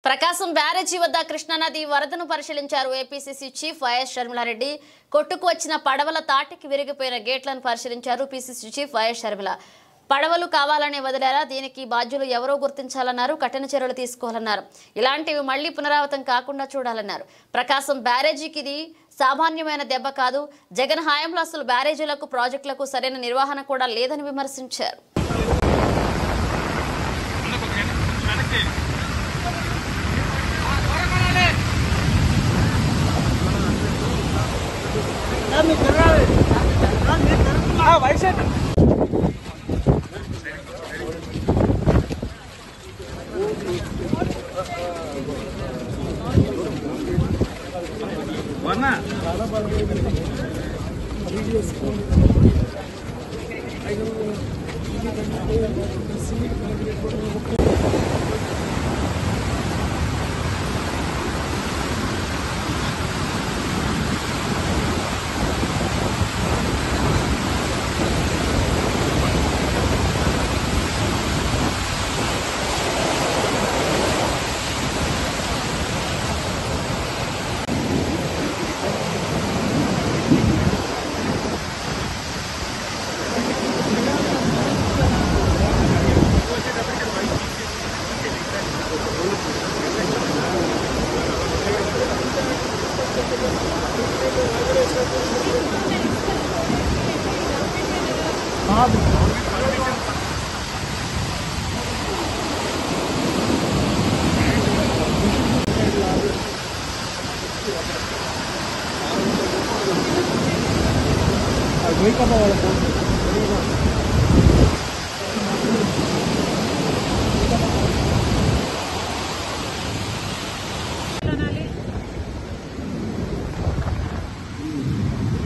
ప్రకాశం బ్యారేజీ వద్ద కృష్ణానది వరదను పరిశీలించారు ఏపీసీసీ చీఫ్ వైఎస్ షర్మిలారెడ్డి. కొట్టుకు వచ్చిన పడవల తాటికి విరిగిపోయిన గేట్లను పరిశీలించారు పీసీసీ చీఫ్ వైఎస్ షర్మిల. పడవలు కావాలనే వదిలేరా, దీనికి బాధ్యులు ఎవరో గుర్తించాలన్నారు. కఠిన చర్యలు తీసుకోవాలన్నారు. ఇలాంటివి మళ్లీ పునరావృతం కాకుండా చూడాలన్నారు. ప్రకాశం బ్యారేజీకి ఇది సామాన్యమైన దెబ్బ కాదు. జగన్ హయాంలో అసలు బ్యారేజీలకు ప్రాజెక్టులకు సరైన నిర్వహణ కూడా లేదని విమర్శించారు.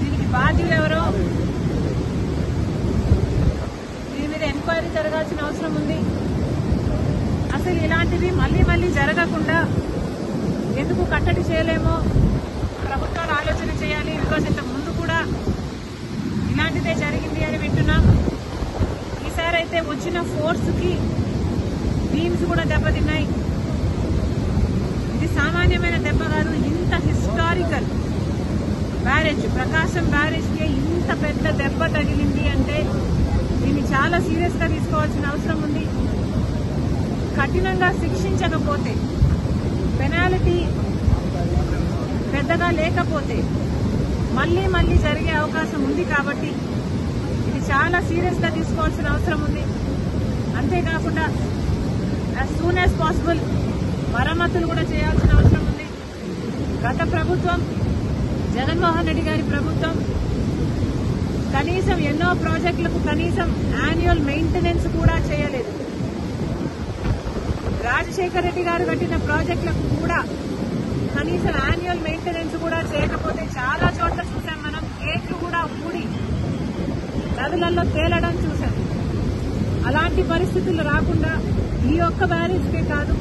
దీనికి బాధ్యులు ఎవరో దీని మీద ఎంక్వైరీ జరగాల్సిన అవసరం ఉంది. అసలు ఇలాంటివి మళ్లీ జరగకుండా ఎందుకు కట్టడి చేయలేమో ప్రభుత్వాలు ఆలోచన చేయాలి. బికాజ్ ఇంతకు ముందు కూడా ఇలాంటిదే జరిగింది అని వింటున్నాం. ఈసారి అయితే వచ్చిన ఫోర్స్కి బీమ్స్ కూడా దెబ్బతిన్నాయి. ఇది సామాన్యమైన దెబ్బ కాదు. ఇంత హిస్టారికల్ బ్యారేజ్, ప్రకాశం బ్యారేజ్కి ఇంత పెద్ద దెబ్బ తగిలింది అంటే దీన్ని చాలా సీరియస్ గా తీసుకోవాల్సిన అవసరం ఉంది. కఠినంగా శిక్షించకపోతే, పెనాల్టీ పెద్దగా లేకపోతే మళ్లీ జరిగే అవకాశం ఉంది. కాబట్టి ఇది చాలా సీరియస్ గా తీసుకోవాల్సిన అవసరం ఉంది. అంతేకాకుండా యాజ్ సూన్ యాజ్ పాసిబుల్ మరమ్మతులు కూడా చేయాల్సిన అవసరం ఉంది. గత ప్రభుత్వం, జగన్మోహన్ రెడ్డి గారి ప్రభుత్వం కనీసం ఎన్నో ప్రాజెక్టులకు కనీసం యాన్యువల్ మెయింటెనెన్స్ కూడా చేయలేదు. రాజశేఖర్ రెడ్డి గారు కట్టిన ప్రాజెక్టులకు కూడా కనీసం యాన్యువల్ మెయింటెనెన్స్ కూడా చేయకపోతే చాలా చోట్ల చూసాం మనం. గేట్లు కూడా ఊడి నదులలో తేలడం చూసాం. అలాంటి పరిస్థితులు రాకుండా ఈ ఒక్క బ్యారేజ్కే కాదు,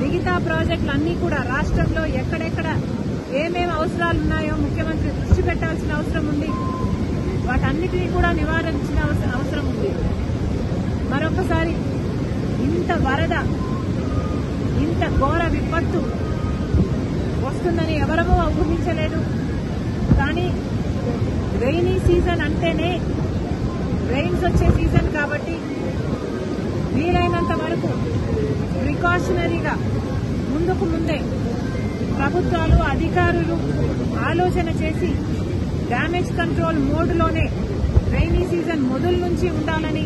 మిగతా ప్రాజెక్టులన్నీ కూడా రాష్ట్రంలో ఎక్కడెక్కడ ఏమేమి అవసరాలు ఉన్నాయో ముఖ్యమంత్రి దృష్టి పెట్టాల్సిన అవసరం ఉంది. వాటన్నిటినీ కూడా నివారించిన అవసరం ఉంది. మరొకసారి ఇంత వరద, ఇంత ఘోర విపత్తు వస్తుందని ఎవరమూ ఊహించలేదు. కానీ రెయినీ సీజన్ అంటేనే రెయిన్స్ వచ్చే సీజన్ కాబట్టి వీలైనంత వరకు ప్రికాషనరీగా ముందే ప్రభుత్వాలు, అధికారులు ఆలోచన చేసి డ్యామేజ్ కంట్రోల్ మోడ్లోనే రెయినీ సీజన్ మొదలు నుంచి ఉండాలని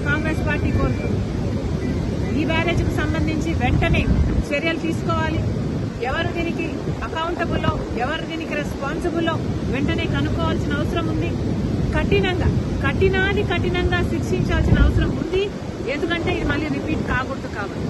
కాంగ్రెస్ పార్టీ కోరుతుంది. ఈ బ్యారేజ్కు సంబంధించి వెంటనే చర్యలు తీసుకోవాలి. ఎవరు దీనికి అకౌంటబుల్లో, ఎవరు దీనికి రెస్పాన్సిబుల్లో వెంటనే కనుక్కోవాల్సిన అవసరం ఉంది. కఠినంగా శిక్షించాల్సిన అవసరం ఉంది. ఎందుకంటే ఇది మళ్ళీ రిపీట్ కాకూడదు కాబట్టి.